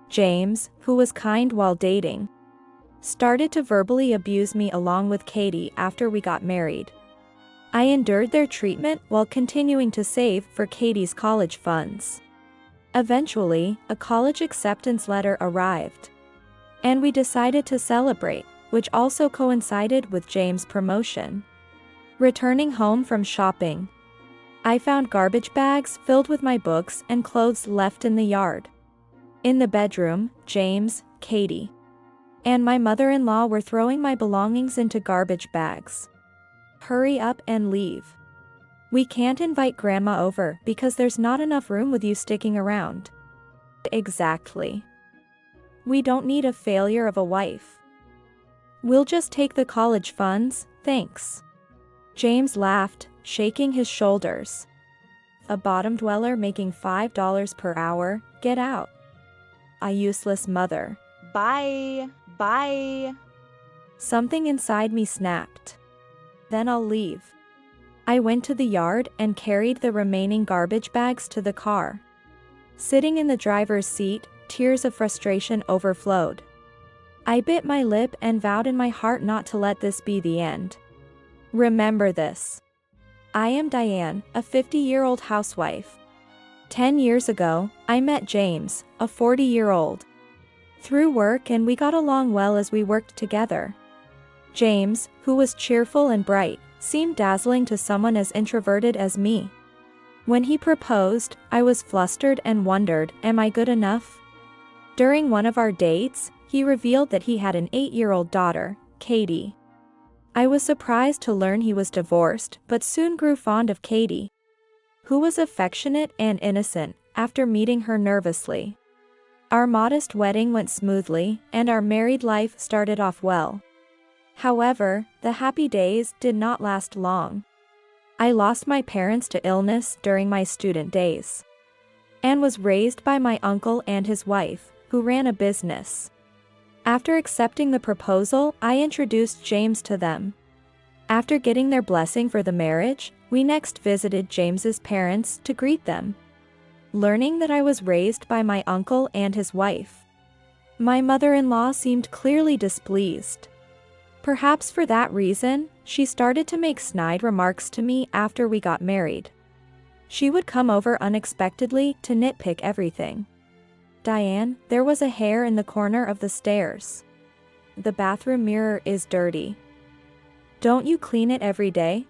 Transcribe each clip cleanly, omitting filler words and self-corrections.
James, who was kind while dating, started to verbally abuse me along with Katie after we got married. I endured their treatment while continuing to save for Katie's college funds. Eventually, a college acceptance letter arrived, and we decided to celebrate, which also coincided with James' promotion. Returning home from shopping, I found garbage bags filled with my books and clothes left in the yard. In the bedroom, James, Katie, and my mother-in-law were throwing my belongings into garbage bags. Hurry up and leave. We can't invite Grandma over because there's not enough room with you sticking around. Exactly. We don't need a failure of a wife. We'll just take the college funds, thanks. James laughed, shaking his shoulders. A bottom dweller making $5 per hour, get out. A useless mother. Bye. Bye. Something inside me snapped. Then I'll leave. I went to the yard and carried the remaining garbage bags to the car. Sitting in the driver's seat, tears of frustration overflowed. I bit my lip and vowed in my heart not to let this be the end. Remember this. I am Diane, a 50-year-old housewife. 10 years ago, I met James, a 40-year-old. Through work, and we got along well as we worked together. James, who was cheerful and bright, seemed dazzling to someone as introverted as me. When he proposed, I was flustered and wondered, am I good enough? During one of our dates, he revealed that he had an 8-year-old daughter, Katie. I was surprised to learn he was divorced, but soon grew fond of Katie, who was affectionate and innocent, after meeting her nervously. Our modest wedding went smoothly, and our married life started off well. However, the happy days did not last long. I lost my parents to illness during my student days, and was raised by my uncle and his wife, who ran a business. After accepting the proposal, I introduced James to them. After getting their blessing for the marriage, we next visited James's parents to greet them. Learning that I was raised by my uncle and his wife, my mother-in-law seemed clearly displeased. Perhaps for that reason, she started to make snide remarks to me after we got married. She would come over unexpectedly to nitpick everything. Diane, there was a hair in the corner of the stairs. The bathroom mirror is dirty. Don't you clean it every day?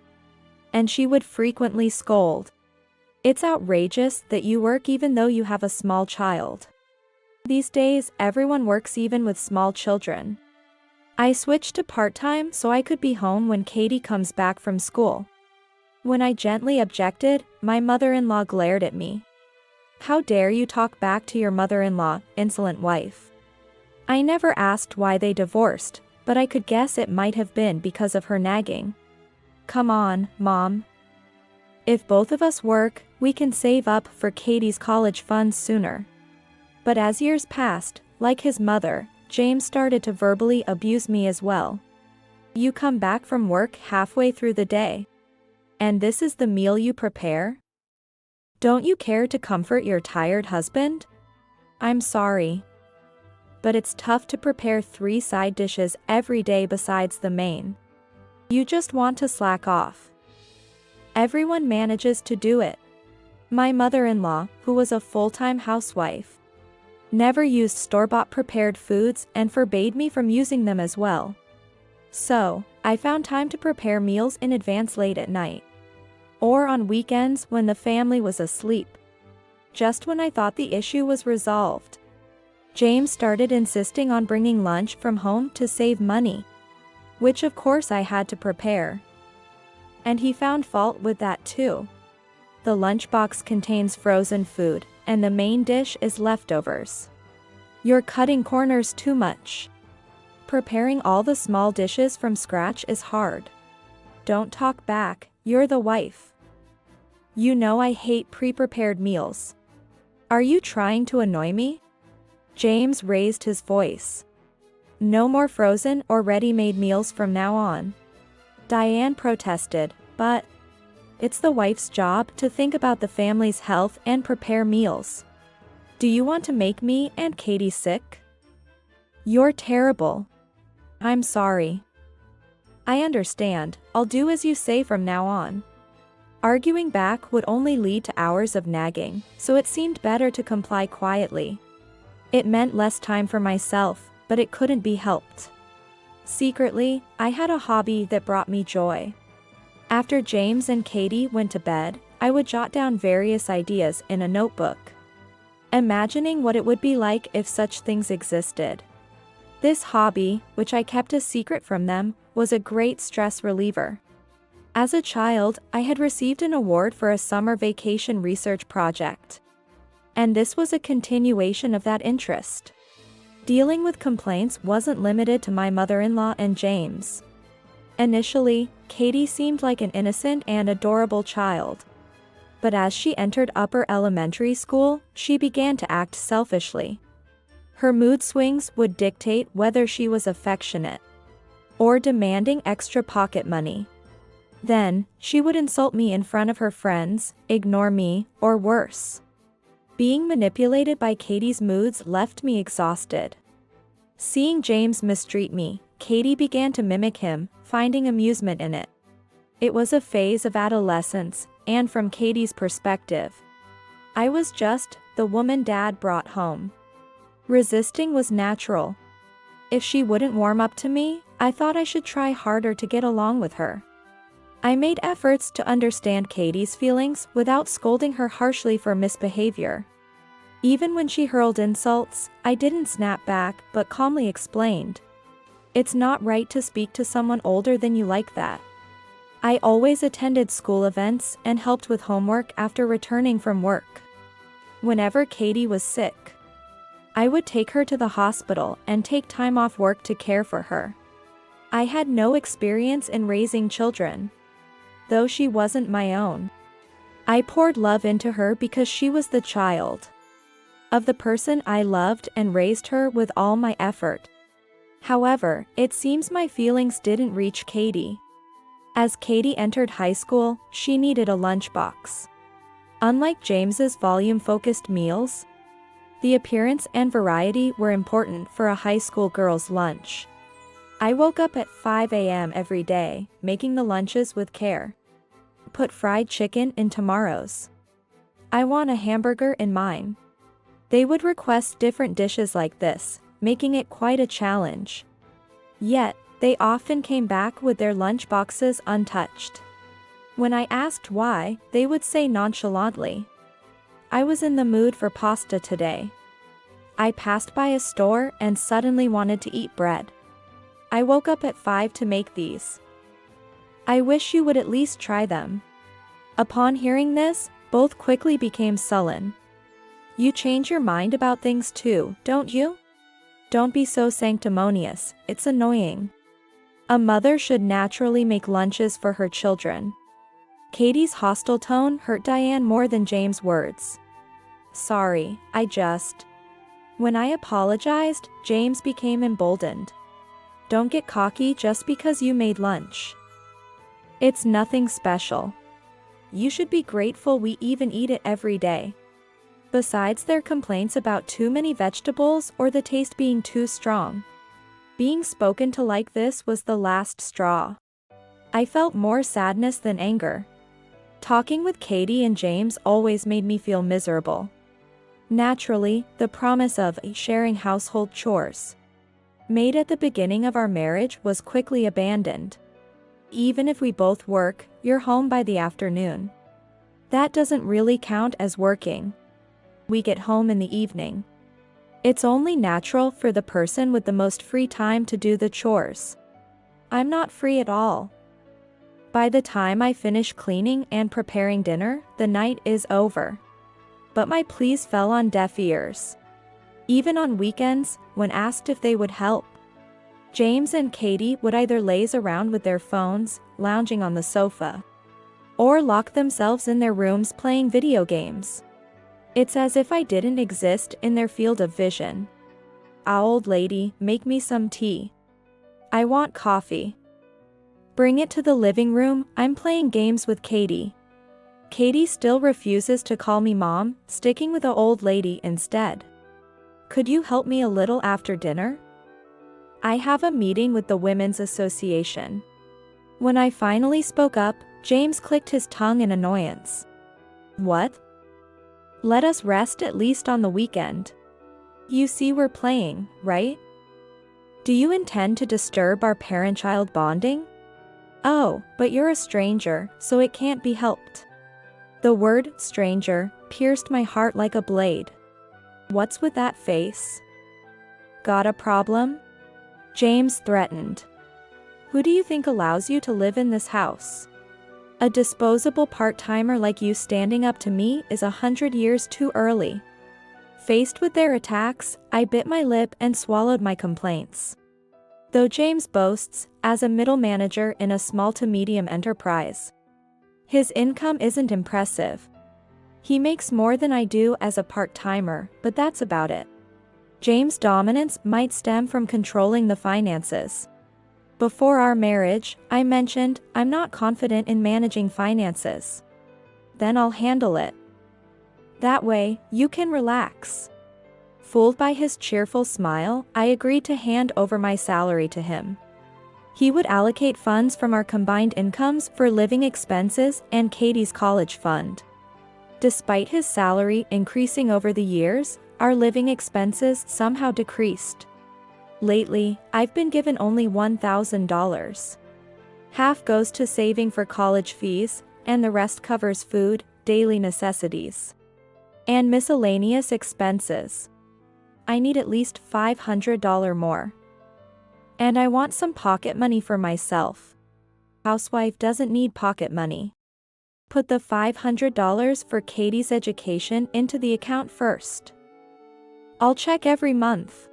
And she would frequently scold. It's outrageous that you work even though you have a small child. These days, everyone works even with small children. I switched to part-time so I could be home when Katie comes back from school. When I gently objected, my mother-in-law glared at me. How dare you talk back to your mother-in-law, insolent wife. I never asked why they divorced, but I could guess it might have been because of her nagging. Come on, Mom. If both of us work, we can save up for Katie's college funds sooner. But as years passed, like his mother, James started to verbally abuse me as well. You come back from work halfway through the day, and this is the meal you prepare? Don't you care to comfort your tired husband? I'm sorry, but it's tough to prepare 3 side dishes every day besides the main. You just want to slack off. Everyone manages to do it. My mother-in-law, who was a full-time housewife, never used store-bought prepared foods and forbade me from using them as well. So, I found time to prepare meals in advance late at night, or on weekends when the family was asleep. Just when I thought the issue was resolved, James started insisting on bringing lunch from home to save money, which of course I had to prepare. And he found fault with that too. The lunchbox contains frozen food, and the main dish is leftovers. You're cutting corners too much. Preparing all the small dishes from scratch is hard. Don't talk back, you're the wife. You know I hate pre-prepared meals. Are you trying to annoy me? James raised his voice. No more frozen or ready-made meals from now on. Diane protested, but it's the wife's job to think about the family's health and prepare meals. Do you want to make me and Katie sick? You're terrible. I'm sorry. I understand, I'll do as you say from now on. Arguing back would only lead to hours of nagging, so it seemed better to comply quietly. It meant less time for myself, but it couldn't be helped. Secretly, I had a hobby that brought me joy. After James and Katie went to bed, I would jot down various ideas in a notebook, imagining what it would be like if such things existed. This hobby, which I kept a secret from them, was a great stress reliever. As a child, I had received an award for a summer vacation research project. And this was a continuation of that interest. Dealing with complaints wasn't limited to my mother-in-law and James. Initially, Katie seemed like an innocent and adorable child. But as she entered upper elementary school, she began to act selfishly. Her mood swings would dictate whether she was affectionate or demanding extra pocket money. Then, she would insult me in front of her friends, ignore me, or worse. Being manipulated by Katie's moods left me exhausted. Seeing James mistreat me, Katie began to mimic him, finding amusement in it. It was a phase of adolescence, and from Katie's perspective, I was just the woman Dad brought home. Resisting was natural. If she wouldn't warm up to me, I thought I should try harder to get along with her. I made efforts to understand Katie's feelings without scolding her harshly for misbehavior. Even when she hurled insults, I didn't snap back but calmly explained, "It's not right to speak to someone older than you like that." I always attended school events and helped with homework after returning from work. Whenever Katie was sick, I would take her to the hospital and take time off work to care for her. I had no experience in raising children, though she wasn't my own. I poured love into her because she was the child of the person I loved and raised her with all my effort. However, it seems my feelings didn't reach Katie. As Katie entered high school, she needed a lunchbox. Unlike James's volume-focused meals, the appearance and variety were important for a high school girl's lunch. I woke up at 5 a.m. every day, making the lunches with care. Put fried chicken in tomorrow's. I want a hamburger in mine. They would request different dishes like this, making it quite a challenge. Yet, they often came back with their lunch boxes untouched. When I asked why, they would say nonchalantly, "I was in the mood for pasta today. I passed by a store and suddenly wanted to eat bread. I woke up at 5 to make these. I wish you would at least try them." Upon hearing this, both quickly became sullen. You change your mind about things too, don't you? Don't be so sanctimonious, it's annoying. A mother should naturally make lunches for her children. Katie's hostile tone hurt Diane more than James' words. "Sorry, When I apologized, James became emboldened. "Don't get cocky just because you made lunch. It's nothing special. You should be grateful we even eat it every day." Besides their complaints about too many vegetables or the taste being too strong, being spoken to like this was the last straw. I felt more sadness than anger. Talking with Katie and James always made me feel miserable. Naturally, the promise of sharing household chores, made at the beginning of our marriage, was quickly abandoned. Even if we both work, you're home by the afternoon. That doesn't really count as working. We get home in the evening. It's only natural for the person with the most free time to do the chores. I'm not free at all. By the time I finish cleaning and preparing dinner, the night is over. But my pleas fell on deaf ears. Even on weekends, when asked if they would help, James and Katie would either laze around with their phones, lounging on the sofa, or lock themselves in their rooms playing video games. It's as if I didn't exist in their field of vision. "Old lady, make me some tea. I want coffee. Bring it to the living room, I'm playing games with Katie." Katie still refuses to call me mom, sticking with the old lady instead. Could you help me a little after dinner? I have a meeting with the Women's Association. When I finally spoke up, James clicked his tongue in annoyance. What? Let us rest at least on the weekend. You see we're playing, right? Do you intend to disturb our parent-child bonding? Oh, but you're a stranger, so it can't be helped. The word stranger pierced my heart like a blade. What's with that face? Got a problem? James threatened. Who do you think allows you to live in this house? A disposable part-timer like you standing up to me is 100 years too early. Faced with their attacks, I bit my lip and swallowed my complaints. Though James boasts, as a middle manager in a small to medium enterprise, his income isn't impressive. He makes more than I do as a part-timer, but that's about it. James' dominance might stem from controlling the finances. Before our marriage, I mentioned, I'm not confident in managing finances. Then I'll handle it. That way, you can relax. Fooled by his cheerful smile, I agreed to hand over my salary to him. He would allocate funds from our combined incomes for living expenses and Katie's college fund. Despite his salary increasing over the years, our living expenses somehow decreased. Lately, I've been given only $1,000. Half goes to saving for college fees, and the rest covers food, daily necessities, and miscellaneous expenses. I need at least $500 more. And I want some pocket money for myself. Housewife doesn't need pocket money. Put the $500 for Katie's education into the account first. I'll check every month.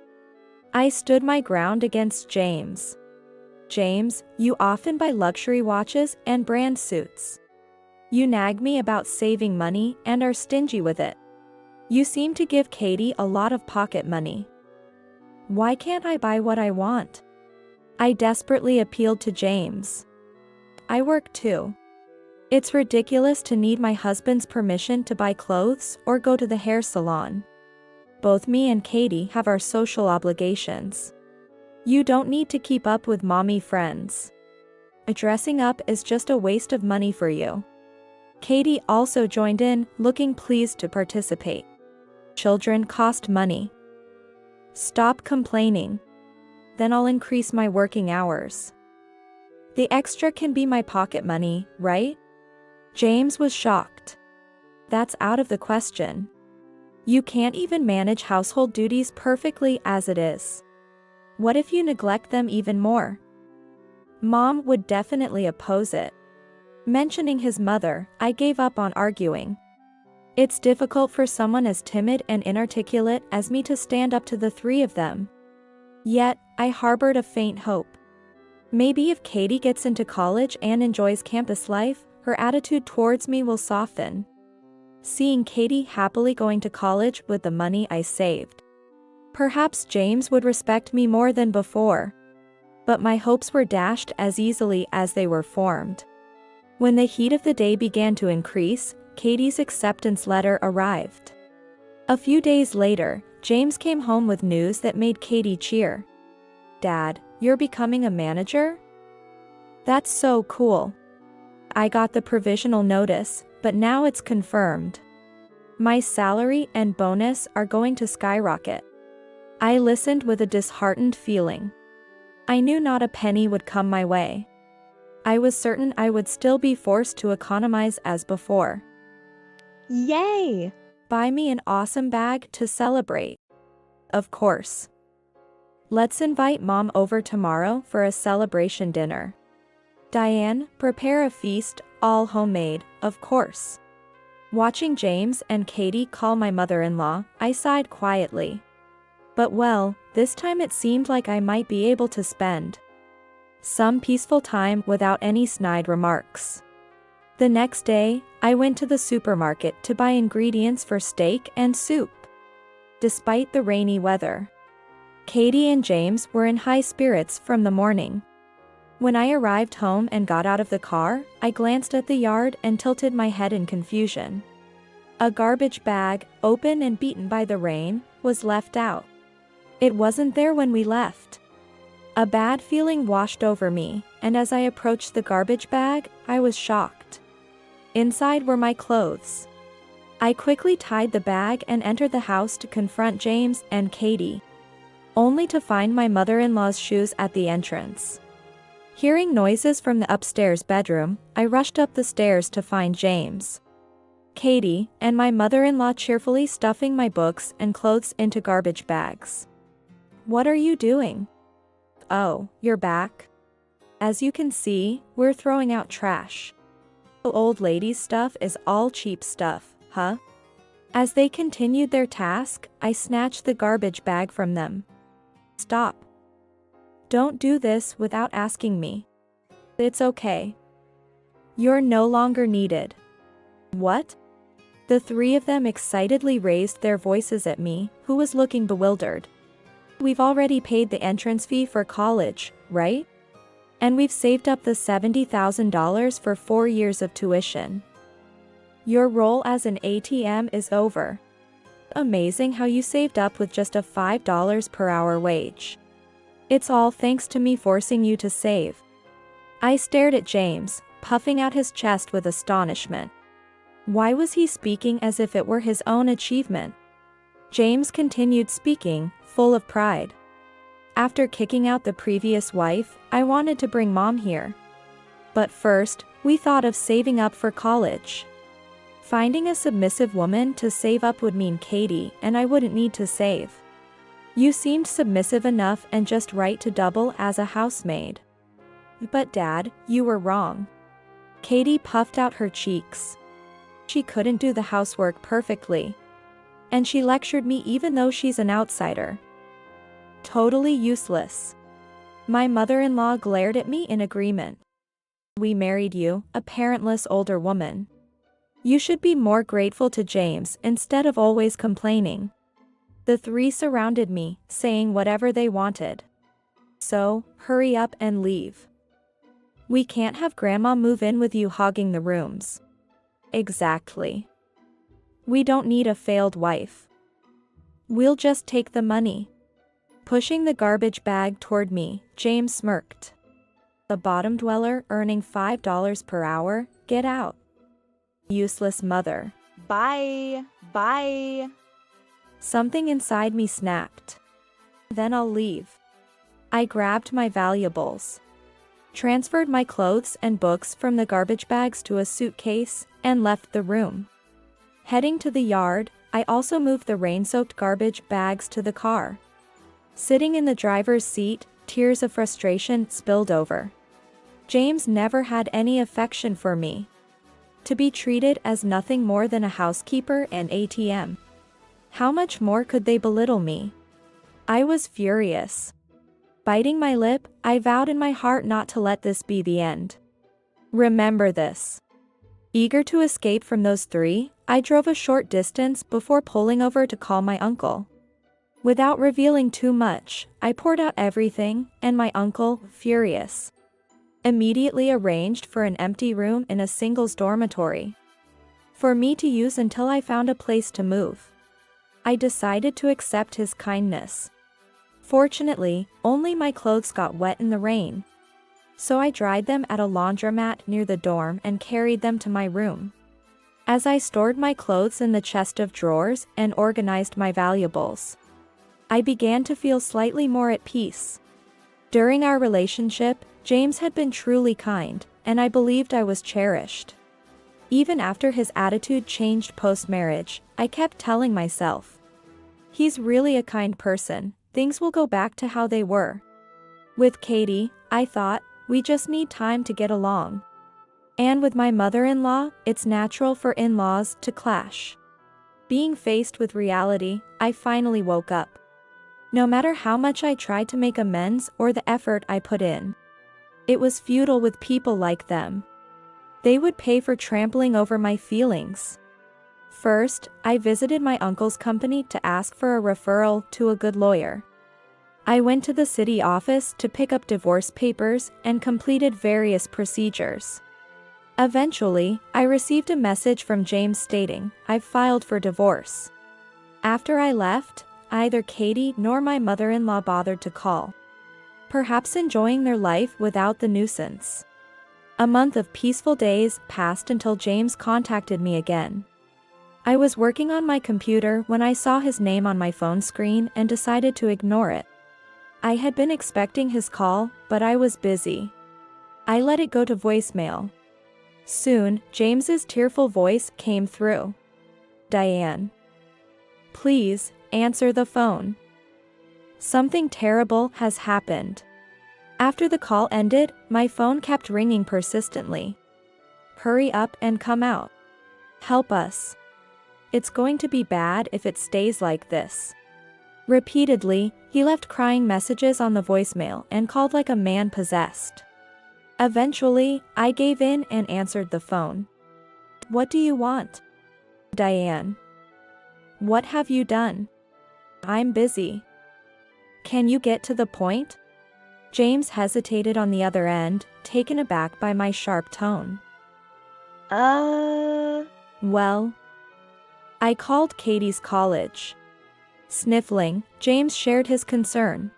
I stood my ground against James. James, you often buy luxury watches and brand suits. You nag me about saving money and are stingy with it. You seem to give Katie a lot of pocket money. Why can't I buy what I want? I desperately appealed to James. I work too. It's ridiculous to need my husband's permission to buy clothes or go to the hair salon. Both me and Katie have our social obligations. You don't need to keep up with mommy friends. Dressing up is just a waste of money for you. Katie also joined in, looking pleased to participate. Children cost money. Stop complaining. Then I'll increase my working hours. The extra can be my pocket money, right? James was shocked. That's out of the question. You can't even manage household duties perfectly as it is. What if you neglect them even more? Mom would definitely oppose it. Mentioning his mother, I gave up on arguing. It's difficult for someone as timid and inarticulate as me to stand up to the three of them. Yet, I harbored a faint hope. Maybe if Katie gets into college and enjoys campus life, her attitude towards me will soften. Seeing Katie happily going to college with the money I saved. Perhaps James would respect me more than before. But my hopes were dashed as easily as they were formed. When the heat of the day began to increase, Katie's acceptance letter arrived. A few days later, James came home with news that made Katie cheer. Dad, you're becoming a manager? That's so cool. I got the provisional notice, but now it's confirmed. My salary and bonus are going to skyrocket. I listened with a disheartened feeling. I knew not a penny would come my way. I was certain I would still be forced to economize as before. Yay! Buy me an awesome bag to celebrate. Of course. Let's invite Mom over tomorrow for a celebration dinner. Diane, prepare a feast, all homemade, of course. Watching James and Katie call my mother-in-law, I sighed quietly. But well, this time it seemed like I might be able to spend some peaceful time without any snide remarks. The next day, I went to the supermarket to buy ingredients for steak and soup. Despite the rainy weather, Katie and James were in high spirits from the morning. When I arrived home and got out of the car, I glanced at the yard and tilted my head in confusion. A garbage bag, open and beaten by the rain, was left out. It wasn't there when we left. A bad feeling washed over me, and as I approached the garbage bag, I was shocked. Inside were my clothes. I quickly tied the bag and entered the house to confront James and Katie, only to find my mother-in-law's shoes at the entrance. Hearing noises from the upstairs bedroom, I rushed up the stairs to find James, Katie, and my mother-in-law cheerfully stuffing my books and clothes into garbage bags. "What are you doing?" "Oh, you're back? As you can see, we're throwing out trash. The old lady's stuff is all cheap stuff, huh?" As they continued their task, I snatched the garbage bag from them. "Stop. Don't do this without asking me. It's okay. You're no longer needed." "What?" The three of them excitedly raised their voices at me, who was looking bewildered. "We've already paid the entrance fee for college, right? And we've saved up the $70,000 for 4 years of tuition. Your role as an ATM is over. Amazing how you saved up with just a $5 per hour wage. It's all thanks to me forcing you to save." I stared at James, puffing out his chest with astonishment. Why was he speaking as if it were his own achievement? James continued speaking, full of pride. "After kicking out the previous wife, I wanted to bring Mom here. But first, we thought of saving up for college. Finding a submissive woman to save up would mean Katie and I wouldn't need to save. You seemed submissive enough and just right to double as a housemaid. But Dad, you were wrong." Katie puffed out her cheeks. She couldn't do the housework perfectly. And she lectured me even though she's an outsider. Totally useless. My mother-in-law glared at me in agreement. "We married you, a parentless older woman. You should be more grateful to James instead of always complaining." The three surrounded me, saying whatever they wanted. "So, hurry up and leave. We can't have Grandma move in with you hogging the rooms." "Exactly. We don't need a failed wife. We'll just take the money." Pushing the garbage bag toward me, James smirked. "A bottom dweller earning $5 per hour, get out. Useless mother." Bye. Bye. Something inside me snapped. "Then I'll leave." I grabbed my valuables, transferred my clothes and books from the garbage bags to a suitcase, and left the room. Heading to the yard, I also moved the rain-soaked garbage bags to the car. Sitting in the driver's seat, tears of frustration spilled over. James never had any affection for me. To be treated as nothing more than a housekeeper and ATM. How much more could they belittle me? I was furious. Biting my lip, I vowed in my heart not to let this be the end. Remember this. Eager to escape from those three, I drove a short distance before pulling over to call my uncle. Without revealing too much, I poured out everything, and my uncle, furious, immediately arranged for an empty room in a singles dormitory for me to use until I found a place to move. I decided to accept his kindness. Fortunately, only my clothes got wet in the rain, so I dried them at a laundromat near the dorm and carried them to my room. As I stored my clothes in the chest of drawers and organized my valuables, I began to feel slightly more at peace. During our relationship, James had been truly kind, and I believed I was cherished. Even after his attitude changed post-marriage, I kept telling myself, he's really a kind person, things will go back to how they were. With Katie, I thought, we just need time to get along. And with my mother-in-law, it's natural for in-laws to clash. Being faced with reality, I finally woke up. No matter how much I tried to make amends or the effort I put in, it was futile with people like them. They would pay for trampling over my feelings. First, I visited my uncle's company to ask for a referral to a good lawyer. I went to the city office to pick up divorce papers and completed various procedures. Eventually, I received a message from James stating, "I've filed for divorce." After I left, neither Katie nor my mother-in-law bothered to call, perhaps enjoying their life without the nuisance. A month of peaceful days passed until James contacted me again. I was working on my computer when I saw his name on my phone screen and decided to ignore it. I had been expecting his call, but I was busy. I let it go to voicemail. Soon, James's tearful voice came through. "Diane, please, answer the phone. Something terrible has happened." After the call ended, my phone kept ringing persistently. "Hurry up and come out. Help us. It's going to be bad if it stays like this." Repeatedly, he left crying messages on the voicemail and called like a man possessed. Eventually, I gave in and answered the phone. "What do you want?" "Diane. What have you done?" "I'm busy. Can you get to the point?" James hesitated on the other end, taken aback by my sharp tone. Well, I called Katie's college." Sniffling, James shared his concern.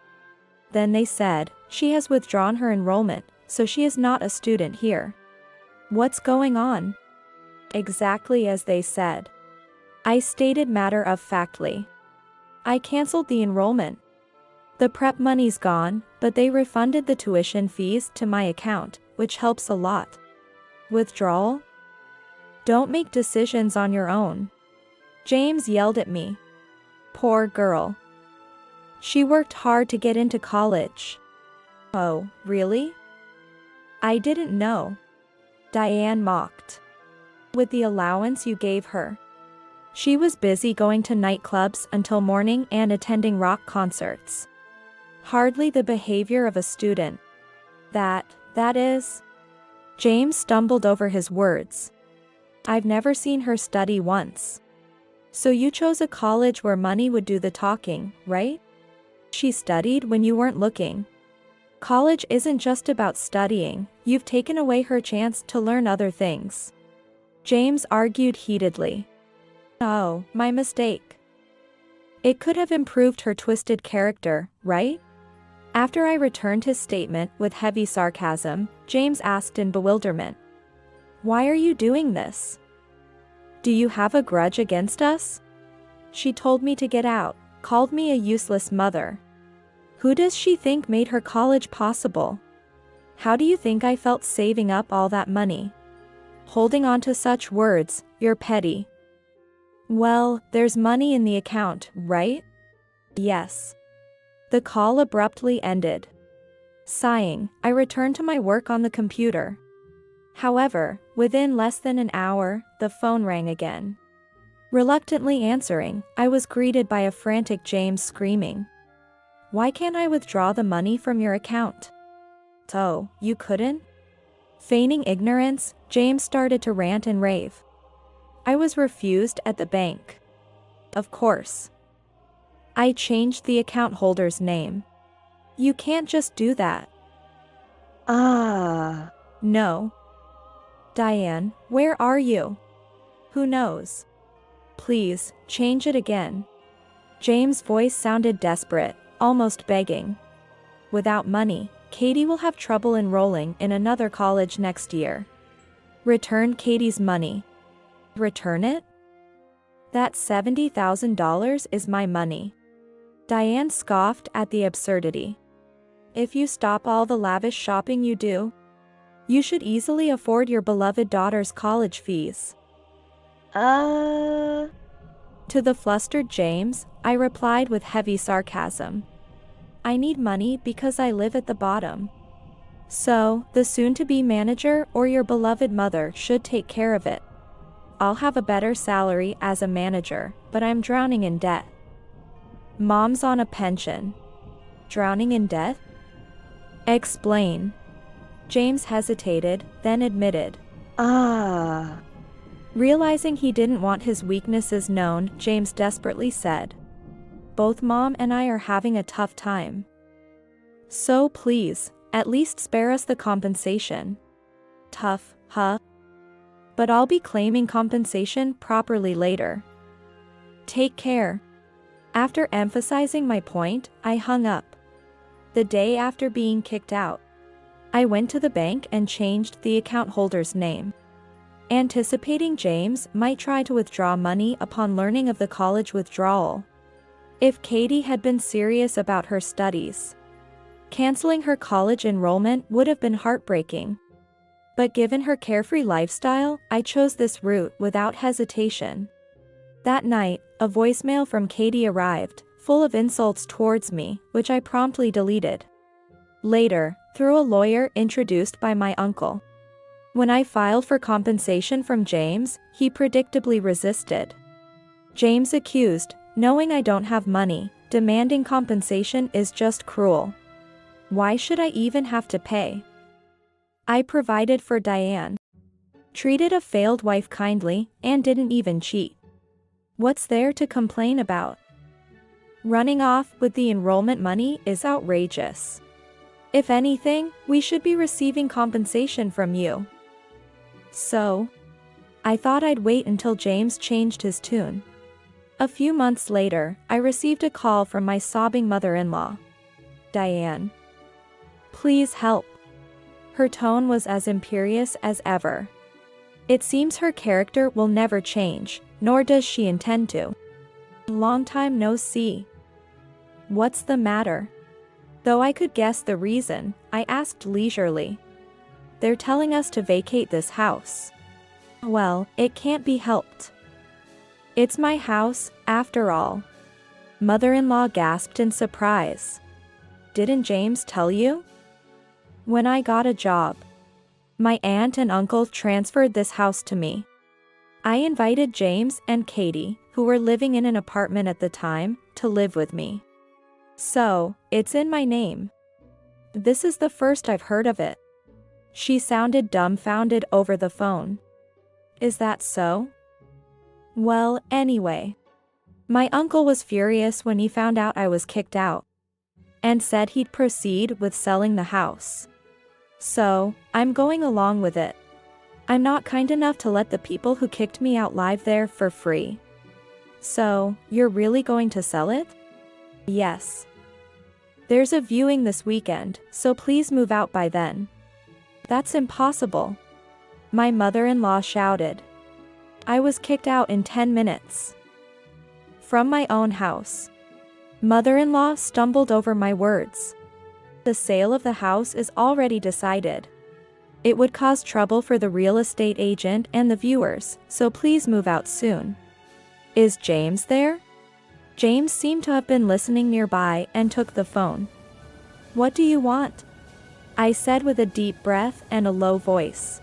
Then they said, "She has withdrawn her enrollment, so she is not a student here." "What's going on?" "Exactly as they said," I stated matter-of-factly. "I canceled the enrollment. The prep money's gone, but they refunded the tuition fees to my account, which helps a lot." "Withdrawal? Don't make decisions on your own," James yelled at me. "Poor girl. She worked hard to get into college." "Oh, really? I didn't know," Diane mocked. "With the allowance you gave her, she was busy going to nightclubs until morning and attending rock concerts. Hardly the behavior of a student. That is." James stumbled over his words. "I've never seen her study once." "So you chose a college where money would do the talking, right? She studied when you weren't looking. College isn't just about studying, you've taken away her chance to learn other things." James argued heatedly. "Oh, my mistake. It could have improved her twisted character, right?" After I returned his statement with heavy sarcasm, James asked in bewilderment, "Why are you doing this? Do you have a grudge against us? She told me to get out, called me a useless mother. Who does she think made her college possible? How do you think I felt saving up all that money? Holding on to such words, you're petty." "Well, there's money in the account, right?" "Yes." The call abruptly ended. Sighing, I returned to my work on the computer. However, within less than an hour, the phone rang again. Reluctantly answering, I was greeted by a frantic James screaming, "Why can't I withdraw the money from your account?" "Oh, you couldn't?" Feigning ignorance, James started to rant and rave. "I was refused at the bank. Of course. I changed the account holder's name. You can't just do that." "No. Diane, where are you?" "Who knows? Please, change it again." James' voice sounded desperate, almost begging. "Without money, Katie will have trouble enrolling in another college next year. Return Katie's money." "Return it? That $70,000 is my money." Diane scoffed at the absurdity. "If you stop all the lavish shopping you do, you should easily afford your beloved daughter's college fees." To the flustered James, I replied with heavy sarcasm. "I need money because I live at the bottom. So, the soon-to-be manager or your beloved mother should take care of it. I'll have a better salary as a manager, but I'm drowning in debt." "Mom's on a pension. Drowning in debt? Explain." James hesitated, then admitted. Realizing he didn't want his weaknesses known, James desperately said, "Both Mom and I are having a tough time. So please, at least spare us the compensation. Tough, huh? But I'll be claiming compensation properly later. Take care. After emphasizing my point, I hung up. The day after being kicked out, I went to the bank and changed the account holder's name, anticipating James might try to withdraw money upon learning of the college withdrawal. If Katie had been serious about her studies, canceling her college enrollment would have been heartbreaking. But given her carefree lifestyle, I chose this route without hesitation. That night, a voicemail from Katie arrived, full of insults towards me, which I promptly deleted. Later, through a lawyer introduced by my uncle. When I filed for compensation from James, he predictably resisted. James accused, knowing I don't have money, demanding compensation is just cruel. Why should I even have to pay? I provided for Diane, treated a failed wife kindly, and didn't even cheat. What's there to complain about? Running off with the enrollment money is outrageous. If anything, we should be receiving compensation from you. So, I thought I'd wait until James changed his tune. A few months later, I received a call from my sobbing mother-in-law. Diane. Please help. Her tone was as imperious as ever. It seems her character will never change, nor does she intend to. Long time no see. What's the matter? Though I could guess the reason, I asked leisurely. They're telling us to vacate this house. Well, it can't be helped. It's my house, after all. Mother-in-law gasped in surprise. Didn't James tell you? When I got a job, my aunt and uncle transferred this house to me. I invited James and Katie, who were living in an apartment at the time, to live with me. So, it's in my name. This is the first I've heard of it. She sounded dumbfounded over the phone. Is that so? Well, anyway. My uncle was furious when he found out I was kicked out, and said he'd proceed with selling the house. So, I'm going along with it. I'm not kind enough to let the people who kicked me out live there for free. So, you're really going to sell it? Yes. There's a viewing this weekend, so please move out by then. That's impossible. My mother-in-law shouted. I was kicked out in 10 minutes. From my own house. Mother-in-law stumbled over my words. The sale of the house is already decided. It would cause trouble for the real estate agent and the viewers, so please move out soon. Is James there? James seemed to have been listening nearby and took the phone. What do you want? I said with a deep breath and a low voice.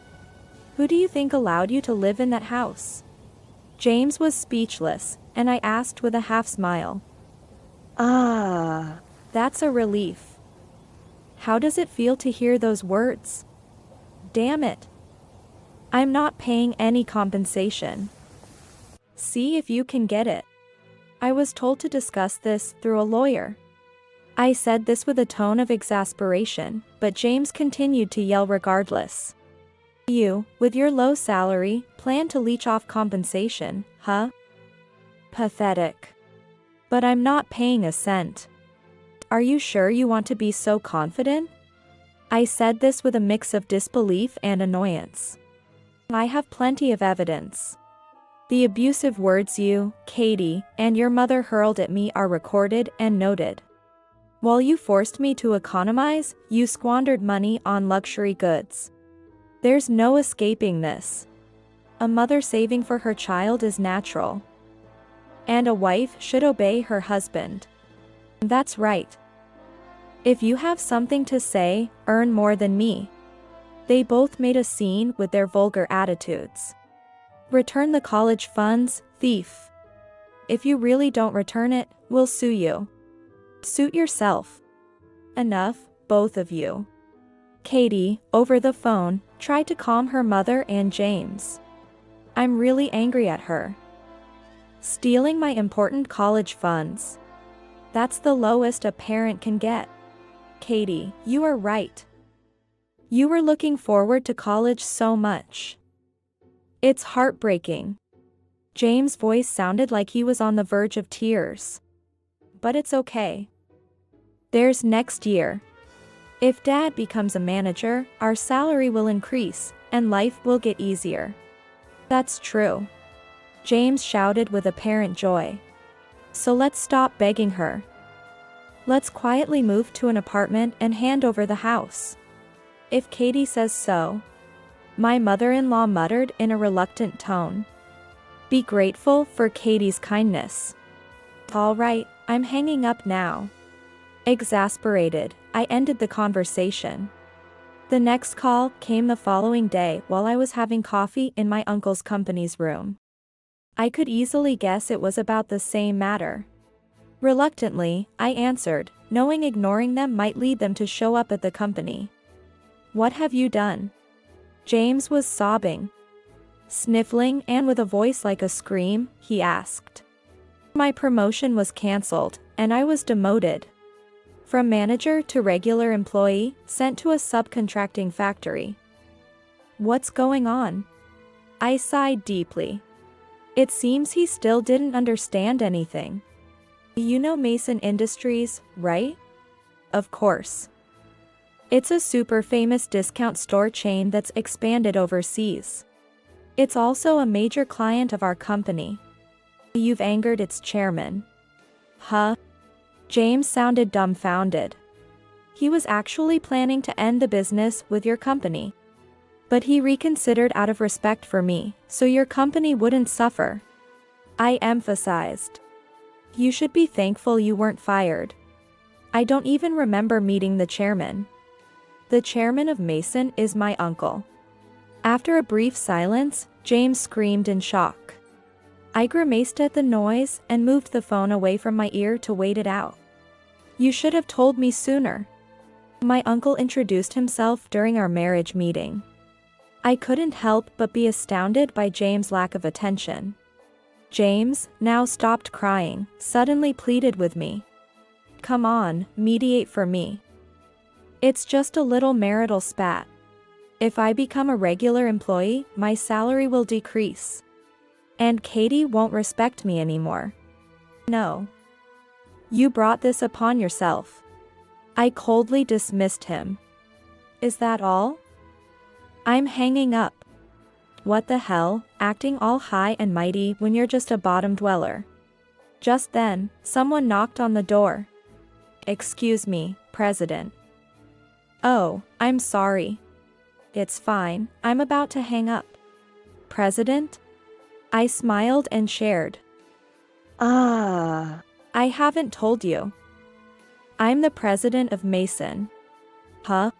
Who do you think allowed you to live in that house? James was speechless, and I asked with a half smile. That's a relief. How does it feel to hear those words? Damn it. I'm not paying any compensation. See if you can get it. I was told to discuss this through a lawyer. I said this with a tone of exasperation, but James continued to yell regardless. You, with your low salary, plan to leech off compensation, huh? Pathetic. But I'm not paying a cent. Are you sure you want to be so confident? I said this with a mix of disbelief and annoyance. I have plenty of evidence. The abusive words you, Katie, and your mother hurled at me are recorded and noted. While you forced me to economize, you squandered money on luxury goods. There's no escaping this. A mother saving for her child is natural. And a wife should obey her husband. That's right. If you have something to say, earn more than me. They both made a scene with their vulgar attitudes. Return the college funds, thief. If you really don't return it, we'll sue you. Suit yourself. Enough, both of you. Katie, over the phone, tried to calm her mother and James. I'm really angry at her. Stealing my important college funds. That's the lowest a parent can get. Katie, you are right. You were looking forward to college so much. It's heartbreaking. James' voice sounded like he was on the verge of tears. But it's okay. There's next year. If Dad becomes a manager, our salary will increase, and life will get easier. That's true. James shouted with apparent joy. So let's stop begging her. Let's quietly move to an apartment and hand over the house. If Katie says so. My mother-in-law muttered in a reluctant tone. Be grateful for Katie's kindness. All right, I'm hanging up now. Exasperated, I ended the conversation. The next call came the following day while I was having coffee in my uncle's company's room. I could easily guess it was about the same matter. Reluctantly, I answered, knowing ignoring them might lead them to show up at the company. What have you done? James was sobbing. Sniffling and with a voice like a scream, he asked. My promotion was cancelled, and I was demoted. From manager to regular employee, sent to a subcontracting factory. What's going on? I sighed deeply. It seems he still didn't understand anything. You know Mason Industries, right? Of course. It's a super famous discount store chain that's expanded overseas. It's also a major client of our company. You've angered its chairman. Huh? James sounded dumbfounded. He was actually planning to end the business with your company. But he reconsidered out of respect for me, so your company wouldn't suffer. I emphasized. You should be thankful you weren't fired. I don't even remember meeting the chairman. The chairman of Mason is my uncle. After a brief silence, James screamed in shock. I grimaced at the noise and moved the phone away from my ear to wait it out. You should have told me sooner. My uncle introduced himself during our marriage meeting. I couldn't help but be astounded by James' lack of attention. James, now stopped crying, suddenly pleaded with me. Come on, mediate for me. It's just a little marital spat. If I become a regular employee, my salary will decrease. And Katie won't respect me anymore. No. You brought this upon yourself. I coldly dismissed him. Is that all? I'm hanging up. What the hell, acting all high and mighty when you're just a bottom dweller. Just then, someone knocked on the door. Excuse me, President. Oh, I'm sorry. It's fine, I'm about to hang up. President? I smiled and shared. I haven't told you. I'm the president of Mason. Huh?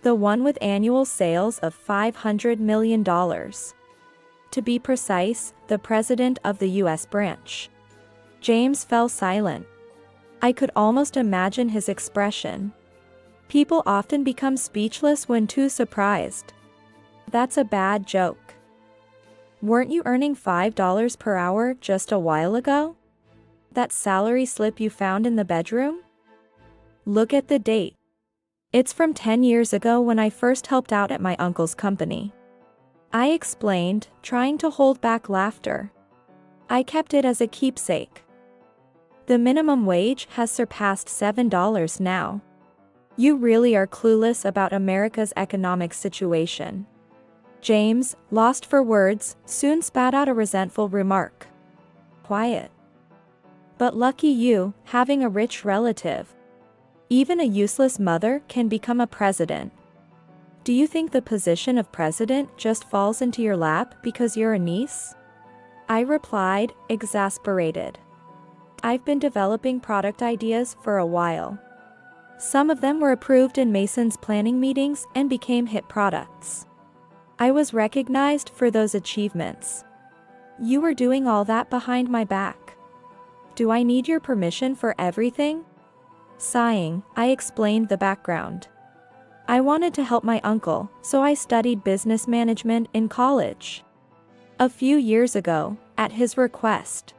The one with annual sales of $500 million. To be precise, the president of the U.S. branch. James fell silent. I could almost imagine his expression. People often become speechless when too surprised. That's a bad joke. Weren't you earning $5 per hour just a while ago? That salary slip you found in the bedroom? Look at the date. It's from 10 years ago when I first helped out at my uncle's company. I explained, trying to hold back laughter. I kept it as a keepsake. The minimum wage has surpassed $7 now. You really are clueless about America's economic situation. James, lost for words, soon spat out a resentful remark. Quiet. But lucky you, having a rich relative. Even a useless mother can become a president. Do you think the position of president just falls into your lap because you're a niece? I replied, exasperated. I've been developing product ideas for a while. Some of them were approved in Mason's planning meetings and became hit products. I was recognized for those achievements. You were doing all that behind my back. Do I need your permission for everything? Sighing, I explained the background. I wanted to help my uncle, so I studied business management in college. A few years ago, at his request,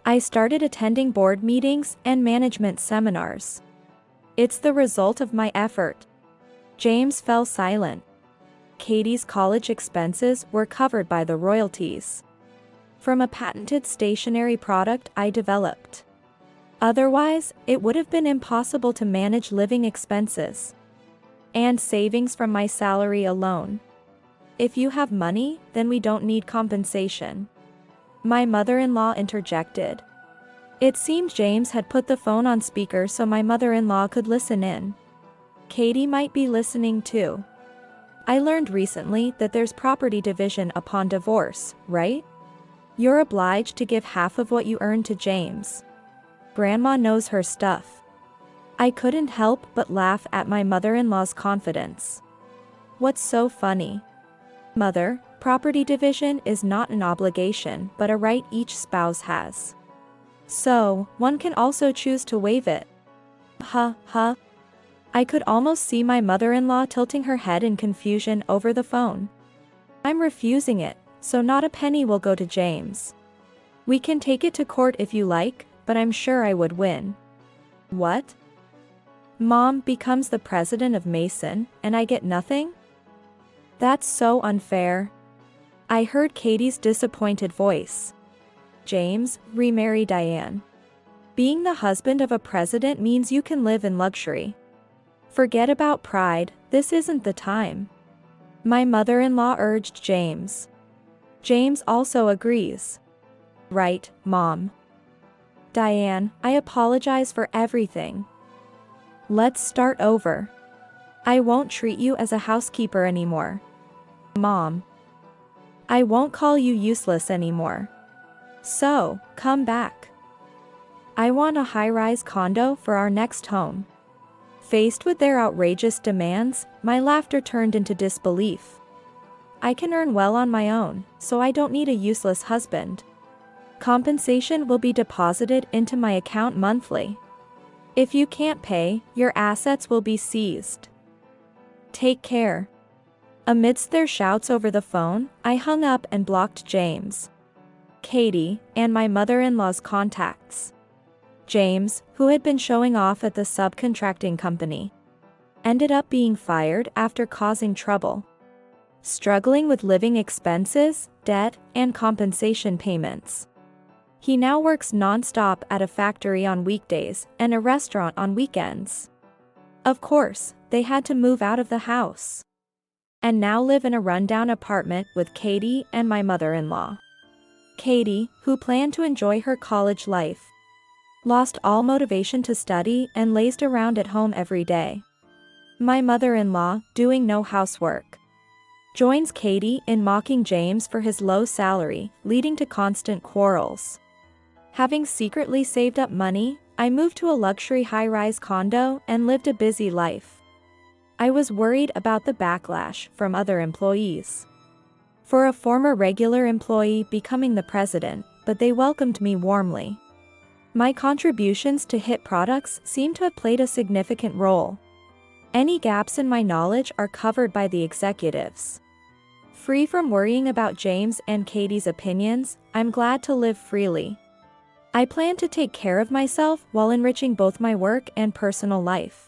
I started attending board meetings and management seminars. It's the result of my effort. James fell silent. Katie's college expenses were covered by the royalties from a patented stationery product I developed. Otherwise, it would have been impossible to manage living expenses and savings from my salary alone. If you have money, then we don't need compensation, my mother-in-law interjected. It seemed James had put the phone on speaker so my mother-in-law could listen in. Katie might be listening too. I learned recently that there's property division upon divorce, right? You're obliged to give half of what you earn to James. Grandma knows her stuff. I couldn't help but laugh at my mother-in-law's confidence. What's so funny? Mother, property division is not an obligation but a right each spouse has. So, one can also choose to waive it. Huh. I could almost see my mother-in-law tilting her head in confusion over the phone. I'm refusing it, so not a penny will go to James. We can take it to court if you like, but I'm sure I would win. What? Mom becomes the president of Mason, and I get nothing? That's so unfair. I heard Katie's disappointed voice. James, remarry Diane. Being the husband of a president means you can live in luxury. Forget about pride, this isn't the time. My mother-in-law urged James. James also agrees. Right, Mom. Diane, I apologize for everything. Let's start over. I won't treat you as a housekeeper anymore. Mom. I won't call you useless anymore. So, come back. I want a high-rise condo for our next home. Faced with their outrageous demands, my laughter turned into disbelief. I can earn well on my own, so I don't need a useless husband. Compensation will be deposited into my account monthly. If you can't pay, your assets will be seized. Take care. Amidst their shouts over the phone, I hung up and blocked James, Katie, and my mother-in-law's contacts. James, who had been showing off at the subcontracting company, ended up being fired after causing trouble, struggling with living expenses, debt, and compensation payments. He now works non-stop at a factory on weekdays and a restaurant on weekends. Of course, they had to move out of the house and now live in a rundown apartment with Katie and my mother-in-law. Katie, who planned to enjoy her college life, lost all motivation to study and lazed around at home every day. My mother-in-law, doing no housework, joins Katie in mocking James for his low salary, leading to constant quarrels. Having secretly saved up money, I moved to a luxury high-rise condo and lived a busy life. I was worried about the backlash from other employees for a former regular employee becoming the president, but they welcomed me warmly. My contributions to hit products seem to have played a significant role. Any gaps in my knowledge are covered by the executives. Free from worrying about James and Katie's opinions, I'm glad to live freely. I plan to take care of myself while enriching both my work and personal life.